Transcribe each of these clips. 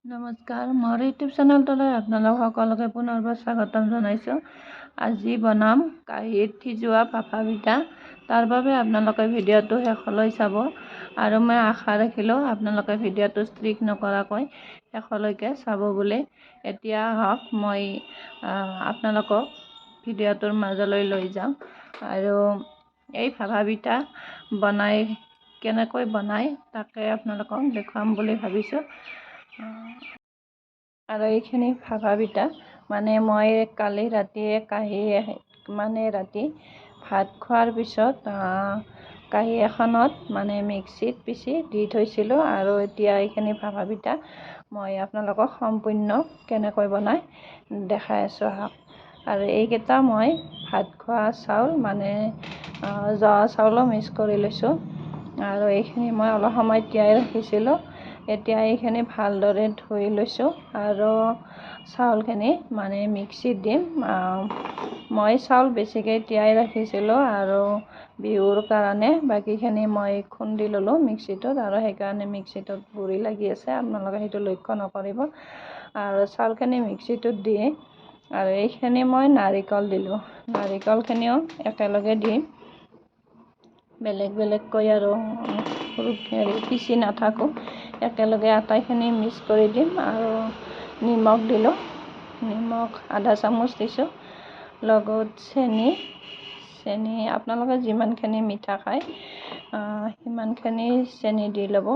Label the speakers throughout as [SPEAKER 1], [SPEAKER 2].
[SPEAKER 1] নমস্কাৰ, মোৰ ইউটিউব চেনেলটোলৈ আপোনালোক সকলোকে পুনৰবাৰ স্বাগতম জনাইছোঁ। আজি বনাম কাঁহীত সিজোৱা ভাপা পিঠা। তাৰ বাবে আপোনালোকে ভিডিঅ'টো শেষলৈ চাব আৰু মই আশা ৰাখিলোঁ আপোনালোকে ভিডিঅ'টো স্কিপ নকৰাকৈ শেষলৈকে চাব বুলি। এতিয়া আহক মই আপোনালোকক ভিডিঅ'টোৰ মাজলৈ লৈ যাওঁ আৰু এই ভাপা পিঠা কেনেকৈ বনাই তাকে আপোনালোকক দেখুৱাম বুলি ভাবিছোঁ। আৰু এইখিনি ভাপা পিঠা মই কালি ৰাতিয়ে ৰাতি ভাত খোৱাৰ পিছত কাঁহী এখনত মিক্সিত পিচি দি থৈছিলোঁ। আৰু এতিয়া এইখিনি ভাপা পিঠা মই আপোনালোকক সম্পূৰ্ণ কেনেকৈ বনাই দেখাই আছোঁ আহক। আৰু এইকেইটা মই ভাত খোৱা চাউল জহা চাউলো মিক্স কৰি লৈছোঁ। আৰু এইখিনি মই অলপ সময় তিয়াই ৰাখিছিলোঁ। এতিয়া এইখিনি ভালদৰে ধুই লৈছোঁ আৰু চাউলখিনি মিক্সিত দিম। মই চাউল বেছিকৈ তিয়াই ৰাখিছিলোঁ আৰু বিহুৰ কাৰণে বাকীখিনি মই খুন্দি ল'লোঁ মিক্সিটোত, আৰু সেইকাৰণে মিক্সিটোত গুৰি লাগি আছে, আপোনালোকে সেইটো লক্ষ্য নকৰিব। আৰু চাউলখিনি মিক্সিটোত দি আৰু এইখিনি মই নাৰিকল দিলোঁ, নাৰিকলখিনিও একেলগে দি বেলেগ বেলেগকৈ আৰু পিচি নাথাকোঁ, একেলগে আটাইখিনি মিক্স কৰি দিম। আৰু নিমখ দিলোঁ, নিমখ আধা চামুচ দিছোঁ, লগত চেনি আপোনালোকে যিমানখিনি মিঠা খায় সিমানখিনি চেনি দি ল'ব।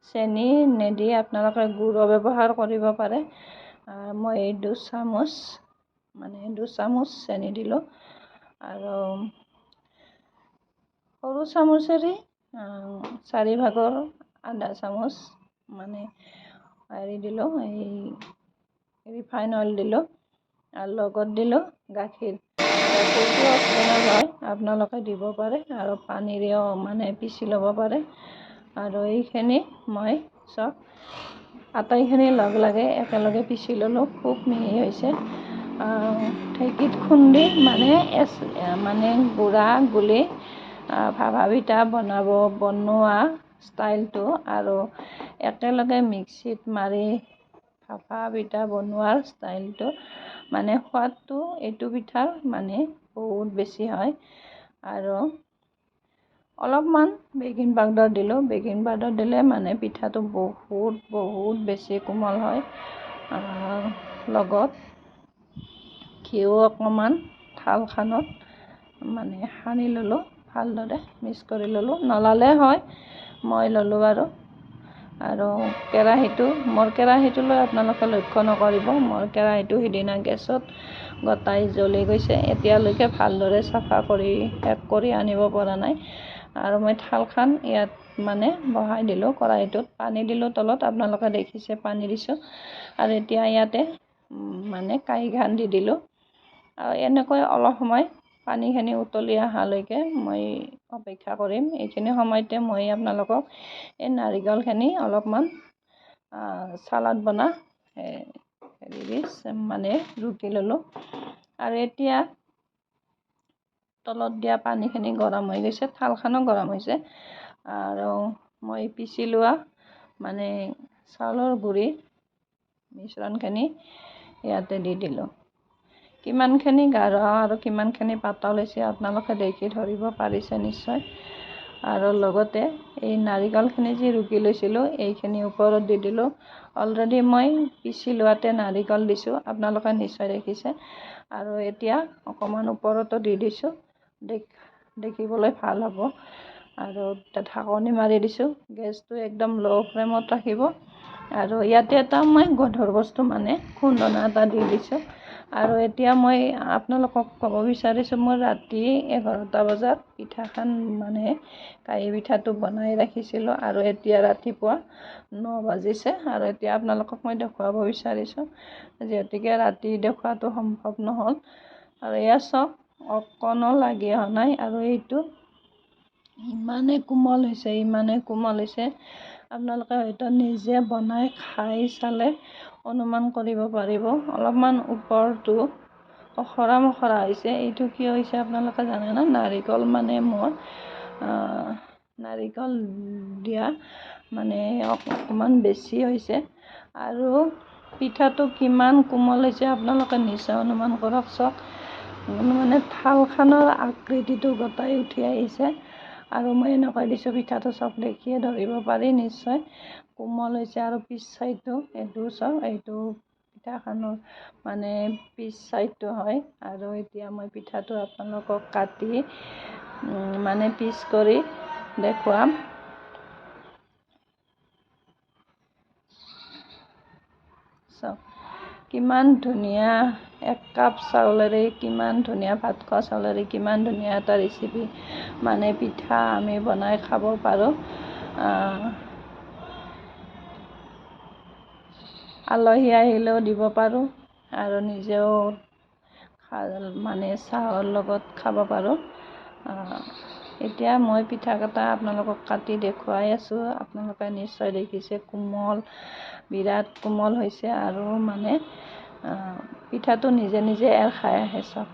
[SPEAKER 1] চেনি নিদি আপোনালোকে গুড়ো ব্যৱহাৰ কৰিব পাৰে। মই দুচামুচ চেনি দিলোঁ আৰু সৰু চামুচেৰে 4/4 আধা চামুচ দিলোঁ, এই ৰিফাইন অইল দিলোঁ আৰু লগত দিলোঁ গাখীৰ। গাখীৰটো অপচনেল হয়, আপোনালোকে দিব পাৰে আৰু পানীৰেও পিচি ল'ব পাৰে। আৰু এইখিনি মই চব আটাইখিনি লগে একেলগে পিচি ল'লোঁ, খুব মিহি হৈছে। ঢেঁকীত খুন্দি গুড়া গুলি ভাপা পিঠা বনোৱা ষ্টাইলটো আৰু একেলগে মিক্সিত মাৰি ভাপা পিঠা বনোৱাৰ ষ্টাইলটো সোৱাদটো এইটো পিঠাৰ বহুত বেছি হয়। আৰু অলপমান বেকিং পাউডাৰ দিলোঁ, বেকিং পাউডাৰ দিলে পিঠাটো বহুত বেছি কোমল হয়। লগত ঘিউ অকণমান থালখনত সানি ল'লোঁ, ভালদৰে মিক্স কৰি ল'লোঁ, নল'লে হয়, মই ল'লোঁ আৰু মোৰ কেৰাহীটোলৈ আপোনালোকে লক্ষ্য নকৰিব। মোৰ কেৰাহীটো সিদিনা গেছত গোটাই জ্বলি গৈছে, এতিয়ালৈকে ভালদৰে চাফা কৰি শেষ কৰি আনিব পৰা নাই। আৰু মই থালখন ইয়াত বহাই দিলোঁ, কেৰাহীটোত পানী দিলোঁ, তলত আপোনালোকে দেখিছে পানী দিছোঁ। আৰু এতিয়া ইয়াতে কাঁহীখন দি দিলোঁ আৰু এনেকৈ অলপ সময় পানীখিনি উতলি অহালৈকে মই অপেক্ষা কৰিম। এইখিনি সময়তে মই আপোনালোকক এই নাৰিকলখিনি অলপমান চালাড ৰুকি ল'লোঁ। আৰু এতিয়া তলত দিয়া পানীখিনি গৰম হৈ গৈছে, থালখনো গৰম হৈছে। আৰু মই পিচি লোৱা চাউলৰ গুড়িৰ মিশ্ৰণখিনি ইয়াতে দি দিলোঁ। কিমানখিনি গাঢ় আৰু কিমানখিনি পাতল হৈছে আপোনালোকে দেখি ধৰিব পাৰিছে নিশ্চয়। আৰু লগতে এই নাৰিকলখিনি যি ৰুকি লৈছিলোঁ এইখিনি ওপৰত দি দিলোঁ। অলৰেডি মই পিচি লোৱাতে নাৰিকল দিছোঁ, আপোনালোকে নিশ্চয় দেখিছে। আৰু এতিয়া অকণমান ওপৰতো দি দিছোঁ, দেখিবলৈ ভাল হ'ব। আৰু ঢাকনি মাৰি দিছোঁ, গেছটো একদম ল' ফ্লেমত ৰাখিব। আৰু ইয়াতে এটা মই গধুৰ বস্তু খুন্দনা এটা দি দিছোঁ। আৰু এতিয়া মই আপোনালোকক ক'ব বিচাৰিছোঁ, মই ৰাতি 11টা বজাত পিঠাখন কাঁহী পিঠাটো বনাই ৰাখিছিলোঁ আৰু এতিয়া ৰাতিপুৱা 9 বাজিছে। আৰু এতিয়া আপোনালোকক মই দেখুৱাব বিচাৰিছোঁ, যিহেতুকে ৰাতি দেখুৱাটো সম্ভৱ নহ'ল। আৰু এয়া চাওক, অকণো লাগি অহা নাই। আৰু এইটো ইমানেই কোমল হৈছে, আপোনালোকে হয়তো নিজে বনাই খাই চালে অনুমান কৰিব পাৰিব। অলপমান ওপৰটো অখৰা হৈছে, এইটো কিয় হৈছে আপোনালোকে জানেনে? নাৰিকল দিয়া অকণমান বেছি হৈছে। আৰু পিঠাটো কিমান কোমল হৈছে আপোনালোকে নিশ্চয় অনুমান কৰক। চাওক মানে থালখনৰ আকৃতিটো গোটাই উঠি আহিছে। আৰু মই এনেকৈ দিছোঁ পিঠাটো চাওক দেখিয়ে ধৰিব পাৰি নিশ্চয় কোমল হৈছে। আৰু পিছ চাইডটো এইটো চাওক, এইটো পিঠাখনৰ মানে পিছ চাইডটো হয়। আৰু এতিয়া মই পিঠাটো আপোনালোকক কাটি মানে পিচ কৰি দেখুৱাম। চাওক কিমান ধুনীয়া, 1 কাপ চাউলেৰে কিমান ধুনীয়া, ভাত খোৱা চাউলেৰে কিমান ধুনীয়া এটা ৰেচিপি মানে পিঠা আমি বনাই খাব পাৰোঁ। আলহী আহিলেও দিব পাৰোঁ আৰু নিজেও মানে চাহৰ লগত খাব পাৰোঁ। এতিয়া মই পিঠা কেইটা আপোনালোকক কাটি দেখুৱাই আছোঁ। আপোনালোকে নিশ্চয় দেখিছে কোমল, বিৰাট কোমল হৈছে। আৰু মানে পিঠাটো নিজে নিজে এৰ খাই আহে। চাওক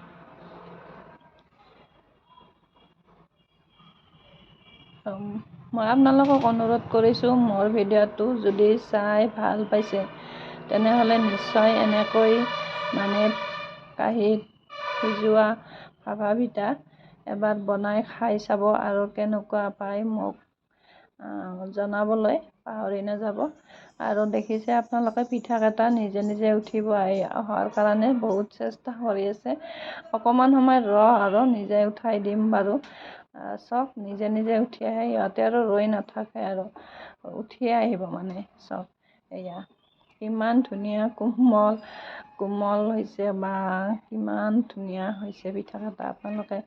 [SPEAKER 1] মই আপোনালোকক অনুৰোধ কৰিছোঁ, মোৰ ভিডিঅ'টো যদি চাই ভাল পাইছে তেনেহ'লে নিশ্চয় এনেকৈ মানে কাঁহীত সিজোৱা ভাপা পিঠা এবাৰ বনাই খাই চাব আৰু কেনেকুৱা পায় মোক জনাবলৈ পাহৰি নাযাব। আৰু দেখিছে আপোনালোকে পিঠাকেইটা নিজে নিজে উঠিব অহাৰ কাৰণে বহুত চেষ্টা কৰি আছে। অকণমান সময় আৰু নিজে উঠাই দিম বাৰু। চাওক নিজে নিজে উঠি আহে, সিহঁতে আৰু ৰৈ নাথাকে আৰু উঠিয়ে আহিব মানে। চাওক এয়া কিমান ধুনীয়া কোমল হৈছে বা কিমান ধুনীয়া হৈছে পিঠাকেইটা। আপোনালোকে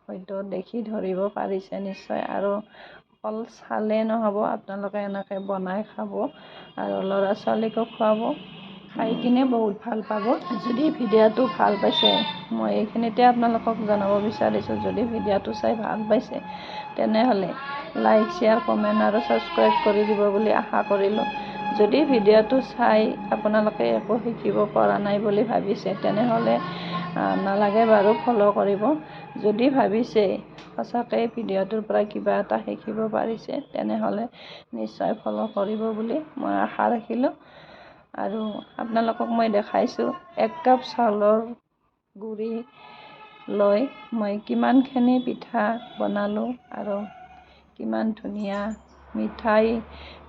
[SPEAKER 1] হয়তো দেখি ধৰিব পাৰিছে নিশ্চয়। আৰু অকল চালে নহ'ব, আপোনালোকে এনেকৈ বনাই খাব আৰু ল'ৰা ছোৱালীকো খুৱাব, খাই কিনে বহুত ভাল পাব। যদি ভিডিঅ'টো ভাল পাইছে, মই এইখিনিতে আপোনালোকক জনাব বিচাৰিছোঁ, যদি ভিডিঅ'টো চাই ভাল পাইছে তেনেহ'লে লাইক, শ্বেয়াৰ, কমেণ্ট আৰু ছাবস্ক্ৰাইব কৰি দিব বুলি আশা কৰিলোঁ। যদি ভিডিঅ'টো চাই আপোনালোকে একো শিকিব পৰা নাই বুলি ভাবিছে তেনেহ'লে নালাগে বাৰু ফ'ল' কৰিব। যদি ভাবিছে সঁচাকৈ ভিডিঅ'টোৰ পৰা কিবা এটা শিকিব পাৰিছে তেনেহ'লে নিশ্চয় ফ'ল' কৰিব বুলি মই আশা ৰাখিলোঁ। আৰু আপোনালোকক মই দেখাইছোঁ 1 কাপ চাউলৰ গুড়ি লৈ মই কিমানখিনি পিঠা বনালোঁ আৰু কিমান ধুনীয়া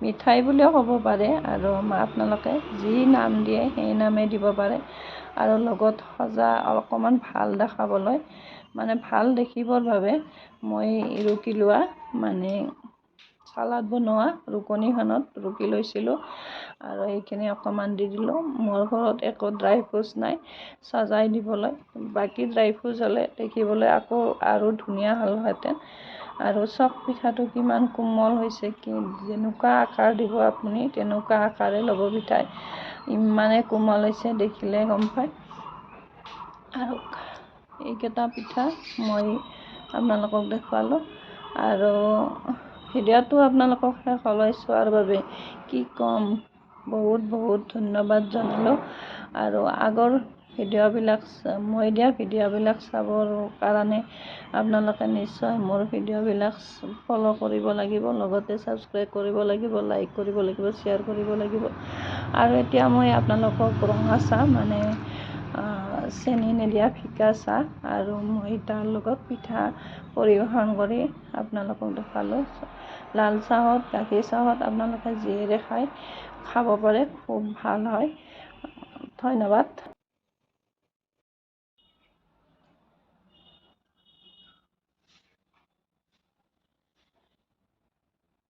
[SPEAKER 1] মিঠাই বুলিও ক'ব পাৰে। আৰু আপোনালোকে যি নাম দিয়ে সেই নামেই দিব পাৰে। আৰু লগত সজা অকণমান ভাল দেখাবলৈ, মানে ভাল দেখিবৰ বাবে মই ৰুকি লোৱা মানে চালাড বনোৱা ৰুকনিখনত ৰুকি লৈছিলোঁ আৰু এইখিনি অকণমান দি দিলোঁ। মোৰ ঘৰত একো ড্ৰাই ফ্ৰুটছ নাই সজাই দিবলৈ, বাকী ড্ৰাই ফ্ৰুটছ হ'লে দেখিবলৈ আকৌ আৰু ধুনীয়া হ'লহেঁতেন। আৰু চক পিঠাটো কিমান কোমল হৈছে, যেনেকুৱা আকাৰ দিব আপুনি তেনেকুৱা আকাৰে ল'ব পিঠাই। ইমানেই কোমল হৈছে দেখিলে গম পায়। আৰু এইকেইটা পিঠা মই আপোনালোকক দেখুৱালোঁ। আৰু ভিডিঅ'টো আপোনালোকক শেষলৈ চোৱাৰ বাবে কি ক'ম, বহুত ধন্যবাদ জনালোঁ। আৰু আগৰ ভিডিঅ'বিলাক মই দিয়া ভিডিঅ'বিলাক চাবৰ কাৰণে আপোনালোকে নিশ্চয় মোৰ ভিডিঅ'বিলাক ফ'ল' কৰিব লাগিব, লগতে ছাবস্ক্ৰাইব কৰিব লাগিব, লাইক কৰিব লাগিব, শ্বেয়াৰ কৰিব লাগিব। আৰু এতিয়া মই আপোনালোকক ৰঙা চাহ মানে চেনি নিদিয়া ফিকা চাহ আৰু মই তাৰ লগত পিঠা পৰিৱেশন কৰি আপোনালোকক দেখালোঁ। লাল চাহত, গাখীৰ চাহত আপোনালোকে যিহেৰে খাব পাৰে, খুব ভাল হয়। ধন্যবাদ।